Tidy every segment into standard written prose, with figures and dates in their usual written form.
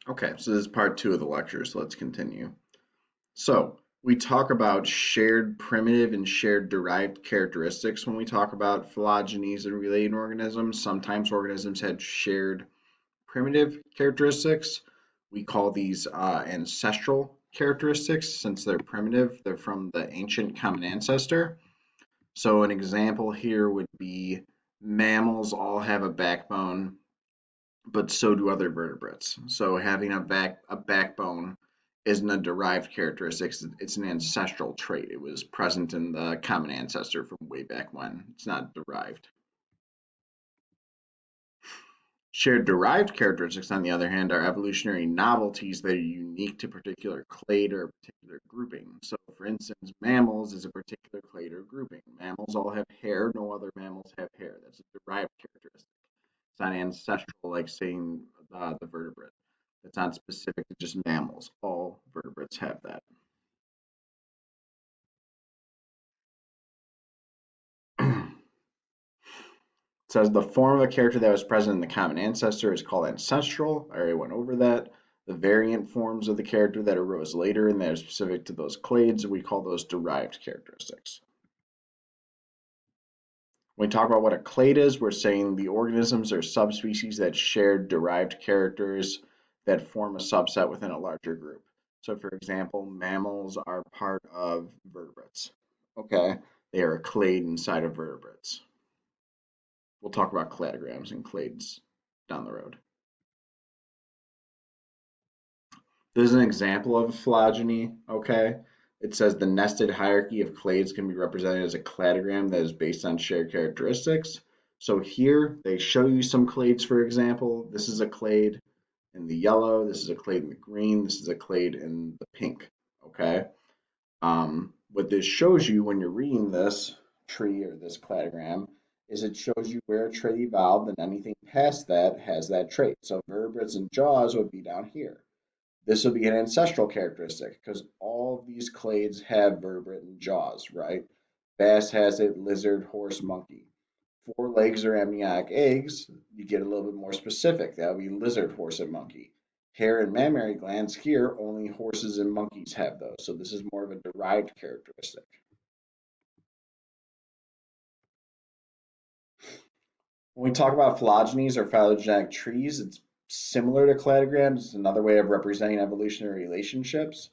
Okay, so this is part two of the lecture, so let's continue. So we talk about shared primitive and shared derived characteristics when we talk about phylogenies and related organisms. Sometimes organisms had shared primitive characteristics. We call these ancestral characteristics since they're primitive. They're from the ancient common ancestor. So an example here would be mammals all have a backbone, but so do other vertebrates. So having a backbone isn't a derived characteristic, it's an ancestral trait. It was present in the common ancestor from way back when. It's not derived. Shared derived characteristics, on the other hand, are evolutionary novelties that are unique to a particular clade or a particular grouping. So, for instance, mammals is a particular clade or grouping. Mammals all have hair, no other mammals have hair. That's a derived characteristic. It's not ancestral, like saying the vertebrate. It's not specific to just mammals. All vertebrates have that. It says the form of a character that was present in the common ancestor is called ancestral. I already went over that. The variant forms of the character that arose later and that are specific to those clades, we call those derived characteristics. When we talk about what a clade is, we're saying the organisms or subspecies that share derived characters that form a subset within a larger group. So, for example, mammals are part of vertebrates. Okay, they are a clade inside of vertebrates. We'll talk about cladograms and clades down the road. This is an example of a phylogeny, okay? It says the nested hierarchy of clades can be represented as a cladogram that is based on shared characteristics. So here they show you some clades, for example. This is a clade in the yellow, this is a clade in the green, this is a clade in the pink, okay? What this shows you when you're reading this tree or this cladogram is it shows you where a trait evolved and anything past that has that trait. So vertebrates and jaws would be down here. This would be an ancestral characteristic because all of these clades have vertebrate and jaws, right? Bass has it, lizard, horse, monkey. Four legs or amniotic eggs, you get a little bit more specific. That would be lizard, horse, and monkey. Hair and mammary glands here, only horses and monkeys have those. So this is more of a derived characteristic. When we talk about phylogenies or phylogenetic trees, it's similar to cladograms. It's another way of representing evolutionary relationships.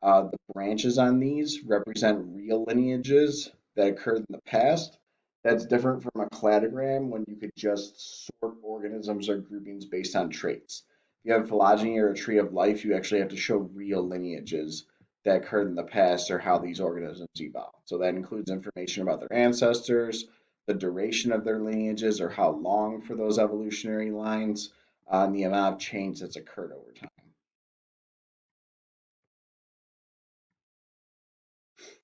The branches on these represent real lineages that occurred in the past. That's different from a cladogram when you could just sort organisms or groupings based on traits. If you have a phylogeny or a tree of life, you actually have to show real lineages that occurred in the past or how these organisms evolved. So that includes information about their ancestors, the duration of their lineages or how long for those evolutionary lines, and the amount of change that's occurred over time.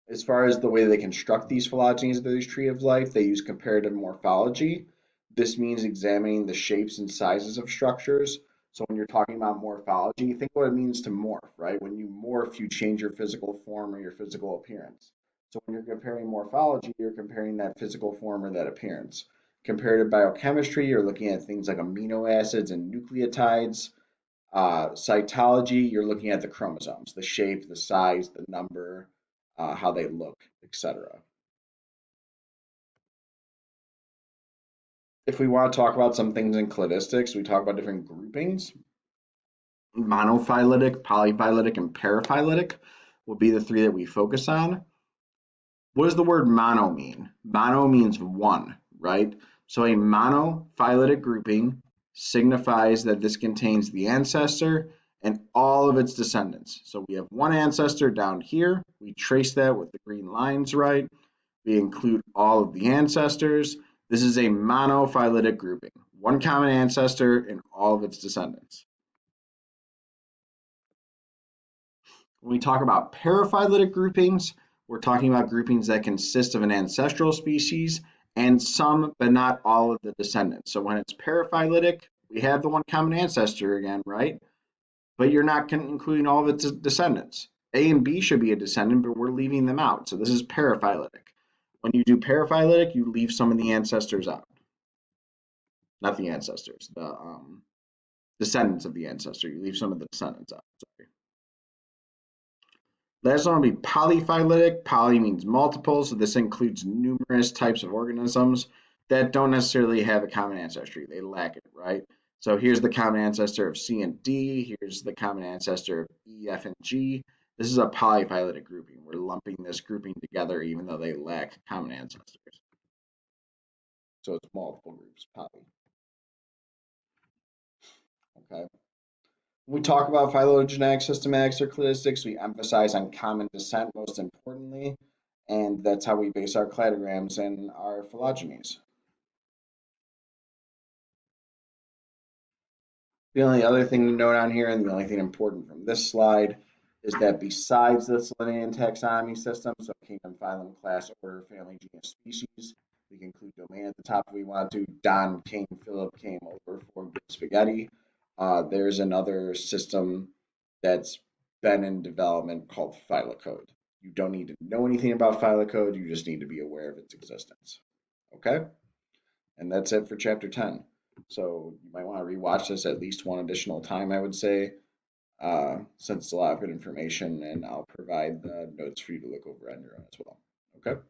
As far as the way they construct these phylogenies of these tree of life, they use comparative morphology. This means examining the shapes and sizes of structures. So when you're talking about morphology, think what it means to morph, right? When you morph, you change your physical form or your physical appearance. So when you're comparing morphology, you're comparing that physical form or that appearance. Comparative biochemistry, you're looking at things like amino acids and nucleotides. Cytology, you're looking at the chromosomes, the shape, the size, the number, how they look, etc. If we want to talk about some things in cladistics, we talk about different groupings. Monophyletic, polyphyletic, and paraphyletic will be the three that we focus on. What does the word mono mean? Mono means one, right? So a monophyletic grouping signifies that this contains the ancestor and all of its descendants. So we have one ancestor down here. We trace that with the green lines, right? We include all of the ancestors. This is a monophyletic grouping, one common ancestor and all of its descendants. When we talk about paraphyletic groupings, we're talking about groupings that consist of an ancestral species and some, but not all of the descendants. So when it's paraphyletic, we have the one common ancestor again, right? But you're not including all of its descendants. A and B should be a descendant, but we're leaving them out. So this is paraphyletic. When you do paraphyletic, you leave some of the ancestors out. Not the ancestors, Descendants of the ancestor. You leave some of the descendants out. Sorry. Last one will be polyphyletic. Poly means multiple, so this includes numerous types of organisms that don't necessarily have a common ancestry. They lack it, right? So here's the common ancestor of C and D. Here's the common ancestor of E, F, and G. This is a polyphyletic grouping. We're lumping this grouping together even though they lack common ancestors. So it's multiple groups, poly. Okay. When we talk about phylogenetic systematic characteristics, we emphasize on common descent most importantly, and that's how we base our cladograms and our phylogenies. The only other thing to note on here, and the only thing important from this slide, is that besides this Linnaean taxonomy system, so kingdom, phylum, class, order, family, genus, species, we can include domain at the top if we want to. Don came, Philip came over for good spaghetti. There's another system that's been in development called phyllocode. You don't need to know anything about phyllocode, you just need to be aware of its existence. Okay? And that's it for chapter 10. So you might want to rewatch this at least one additional time, I would say, since it's a lot of good information, and I'll provide the notes for you to look over on your own as well. Okay?